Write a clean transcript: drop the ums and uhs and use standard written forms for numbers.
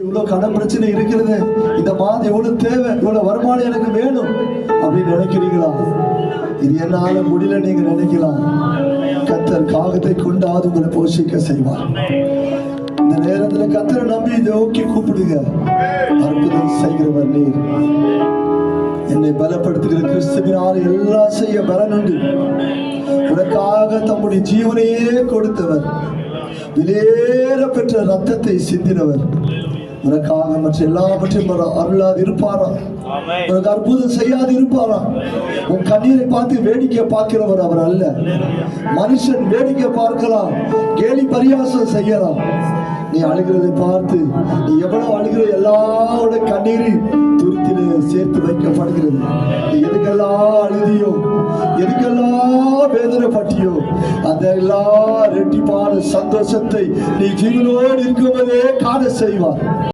இவ்வளவு கடன் பிரச்சனை இருக்கிறது, இந்த மாதம் எவ்வளவு தேவை, இவ்வளவு வருமானம் எனக்கு வேணும் அப்படின்னு நினைக்கிறீங்களா? இது என்னால முடியல நீங்க நினைக்கலாம். கர்த்தர் காகத்தை கொண்டாது உங்களை போஷிக்க செய்வார். இந்த நேரத்துல கர்த்தரை நம்பி நோக்கி கூப்பிடுங்க. அற்புதம் செய்கிறவர் நீர். என்னை பலப்படுத்துகிற கிறிஸ்துவினால் எல்லாம் செய்ய பலன் உண்டு. உனக்காக தம்முடைய ஜீவனையே கொடுத்தவர், விலையேற பெற்ற ரத்தத்தை சிந்தினவர், உனக்காக மற்ற எல்லாவற்றையும் அருளாது இருப்பாரா? உனக்கு அற்புதம் செய்யாது இருப்பாரா? உன் கண்ணீரை பார்த்து வேடிக்கை பார்க்கிறவர் அவர் அல்ல. மனுஷன் வேடிக்கை பார்க்கலாம், கேலி பரியாசம் செய்யலாம். நீ அழுகிறதை பார்த்து நீ எவ்வளவு அழுகிற எல்லாரோட கண்ணீரில் துருத்திலே சேர்த்து வைக்கப்படுகிறது. நீ எதுக்கெல்லாம் அழுதியோ, எதுக்கெல்லாம் வேதனைப்பட்டியோ, அந்த எல்லா ரெட்டிப்பான சந்தோஷத்தை நீ ஜீவனோடு இருக்கும்போதே காண செய்வார்.